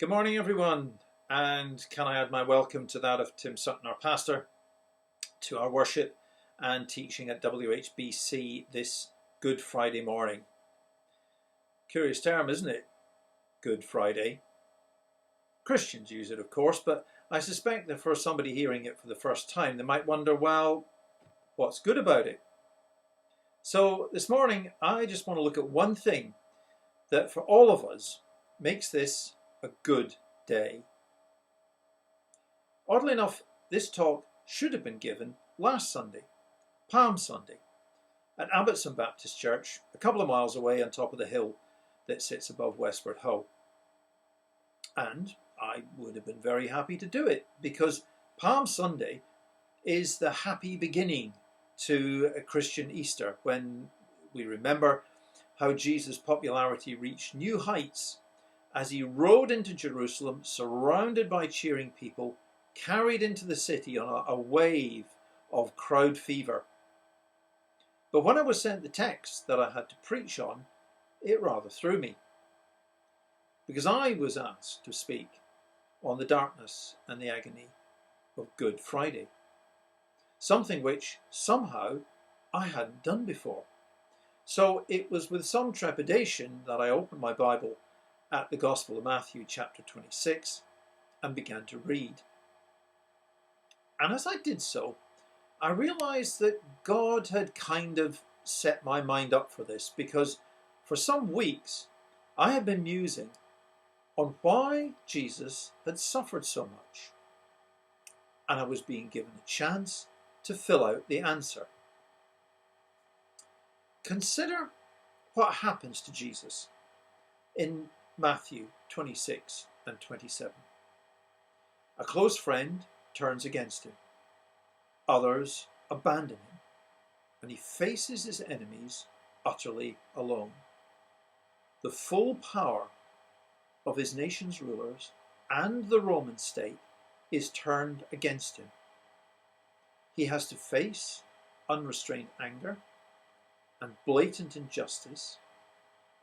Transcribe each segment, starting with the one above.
Good morning, everyone, and can I add my welcome to that of Tim Sutton, our pastor, to our worship and teaching at WHBC this Good Friday morning. Curious term, isn't it? Good Friday. Christians use it, of course, but I suspect that for somebody hearing it for the first time, they might wonder, well, what's good about it? So this morning, I just want to look at one thing that for all of us makes this a good day. Oddly enough, this talk should have been given last Sunday, Palm Sunday, at Abbotston Baptist Church, a couple of miles away on top of the hill that sits above Westward Ho. And I would have been very happy to do it because Palm Sunday is the happy beginning to a Christian Easter, when we remember how Jesus' popularity reached new heights as he rode into Jerusalem, surrounded by cheering people, carried into the city on a wave of crowd fever. But when I was sent the text that I had to preach on, it rather threw me, because I was asked to speak on the darkness and the agony of Good Friday, something which somehow I hadn't done before. So it was with some trepidation that I opened my Bible at the Gospel of Matthew chapter 26 and began to read. And as I did so, I realized that God had kind of set my mind up for this, because for some weeks I had been musing on why Jesus had suffered so much, and I was being given a chance to fill out the answer. Consider what happens to Jesus in Matthew 26 and 27. A close friend turns against him. Others abandon him, and he faces his enemies utterly alone. The full power of his nation's rulers and the Roman state is turned against him. He has to face unrestrained anger and blatant injustice,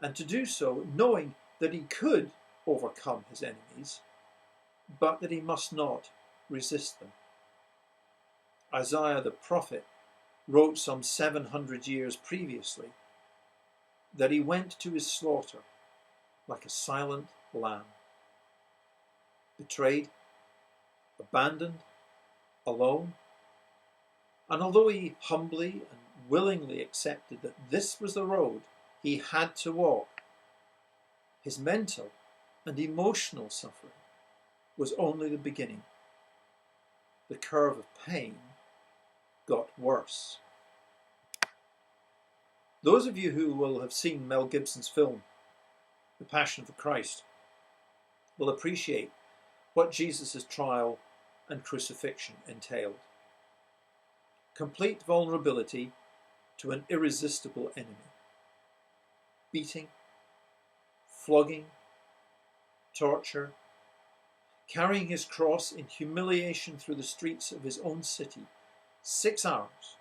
and to do so knowing that he could overcome his enemies, but that he must not resist them. Isaiah the prophet wrote some 700 years previously that he went to his slaughter like a silent lamb, betrayed, abandoned, alone. And although he humbly and willingly accepted that this was the road he had to walk, his mental and emotional suffering was only the beginning. The curve of pain got worse. Those of you who will have seen Mel Gibson's film, The Passion of the Christ, will appreciate what Jesus' trial and crucifixion entailed. Complete vulnerability to an irresistible enemy. Beating, flogging, torture, carrying his cross in humiliation through the streets of his own city, 6 hours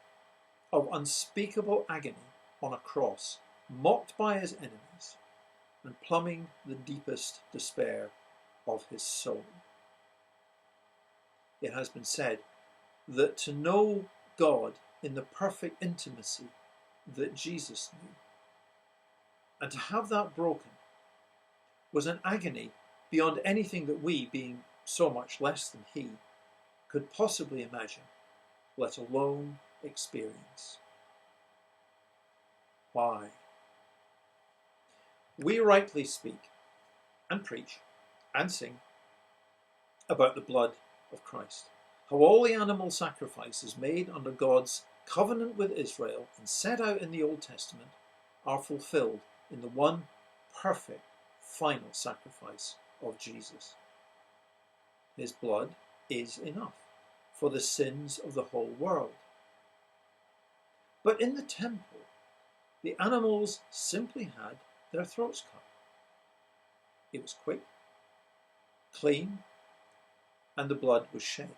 of unspeakable agony on a cross, mocked by his enemies, and plumbing the deepest despair of his soul. It has been said that to know God in the perfect intimacy that Jesus knew, and to have that broken, was an agony beyond anything that we, being so much less than he, could possibly imagine, let alone experience. Why? We rightly speak and preach and sing about the blood of Christ, how all the animal sacrifices made under God's covenant with Israel and set out in the Old Testament are fulfilled in the one perfect final sacrifice of Jesus. His blood is enough for the sins of the whole world. But in the temple, the animals simply had their throats cut. It was quick, clean, and the blood was shed.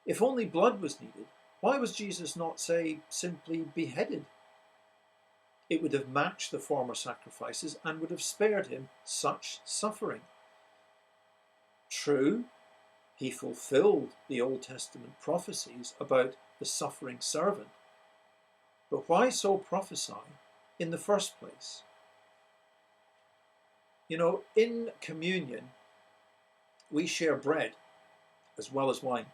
If only blood was needed, why was Jesus not, say, simply beheaded? It would have matched the former sacrifices and would have spared him such suffering. True, he fulfilled the Old Testament prophecies about the suffering servant. But why so prophesy in the first place? You know, in communion, we share bread as well as wine.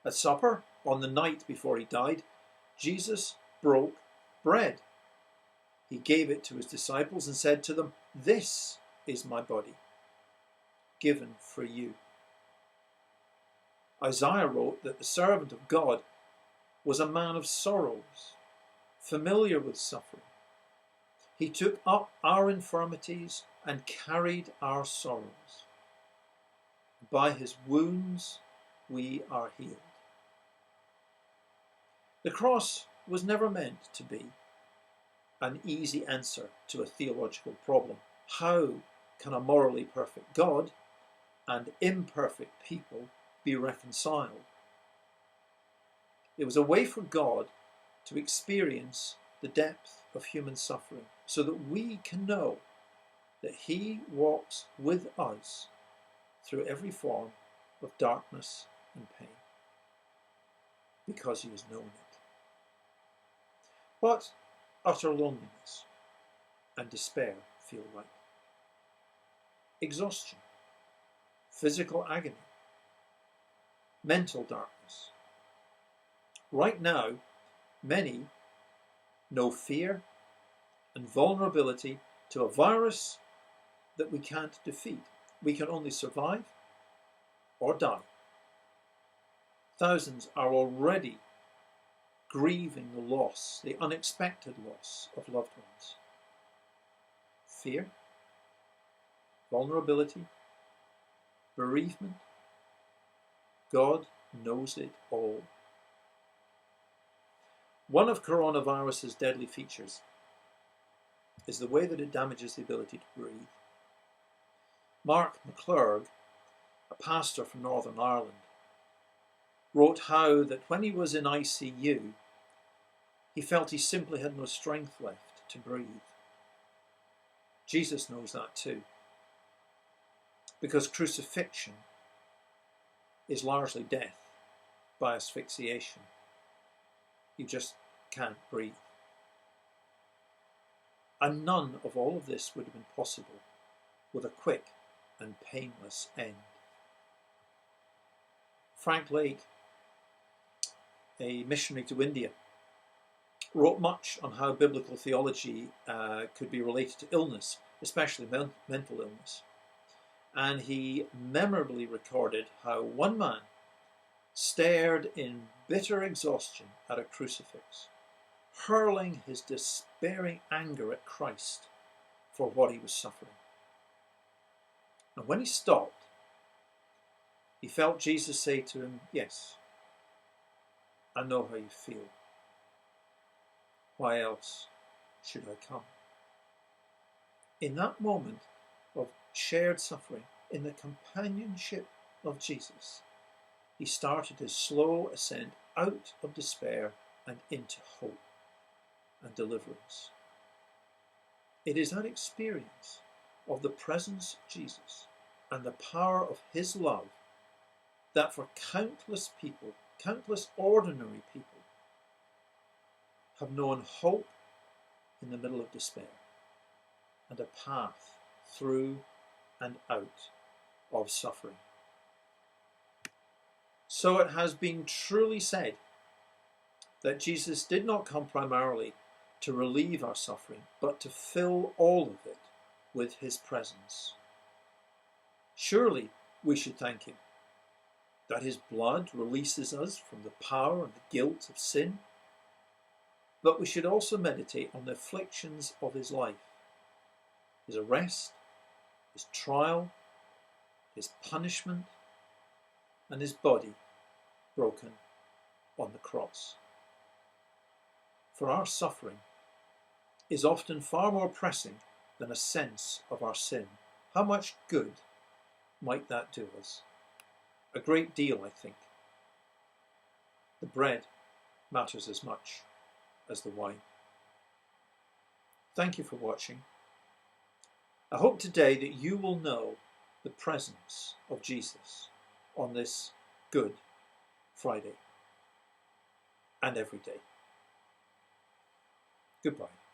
At supper, on the night before he died, Jesus broke bread. He gave it to his disciples and said to them, "This is my body, given for you." Isaiah wrote that the servant of God was a man of sorrows, familiar with suffering. He took up our infirmities and carried our sorrows. By his wounds we are healed. The cross was never meant to be an easy answer to a theological problem. How can a morally perfect God and imperfect people be reconciled? It was a way for God to experience the depth of human suffering so that we can know that he walks with us through every form of darkness and pain because he has known it. What utter loneliness and despair feel like? Exhaustion, physical agony, mental darkness. Right now, many know fear and vulnerability to a virus that we can't defeat. We can only survive or die. Thousands are already grieving the loss, the unexpected loss of loved ones. Fear, vulnerability, bereavement. God knows it all. One of coronavirus's deadly features is the way that it damages the ability to breathe. Mark McClurg, a pastor from Northern Ireland, wrote how that when he was in ICU, he felt he simply had no strength left to breathe. Jesus knows that too, because crucifixion is largely death by asphyxiation. You just can't breathe. And none of all of this would have been possible with a quick and painless end. Frank Lake, a missionary to India, wrote much on how biblical theology could be related to illness, especially mental illness. And he memorably recorded how one man stared in bitter exhaustion at a crucifix, hurling his despairing anger at Christ for what he was suffering. And when he stopped, he felt Jesus say to him, "Yes, I know how you feel. Why else should I come?" In that moment of shared suffering, in the companionship of Jesus, he started his slow ascent out of despair and into hope and deliverance. It is that experience of the presence of Jesus and the power of his love that for countless people, countless ordinary people, have known hope in the middle of despair and a path through and out of suffering. So it has been truly said that Jesus did not come primarily to relieve our suffering, but to fill all of it with his presence. Surely we should thank him that his blood releases us from the power and the guilt of sin, but we should also meditate on the afflictions of his life, his arrest, his trial, his punishment, and his body broken on the cross. For our suffering is often far more pressing than a sense of our sin. How much good might that do us? A great deal, I think. The bread matters as much as the wine. Thank you for watching. I hope today that you will know the presence of Jesus on this Good Friday and every day. Goodbye.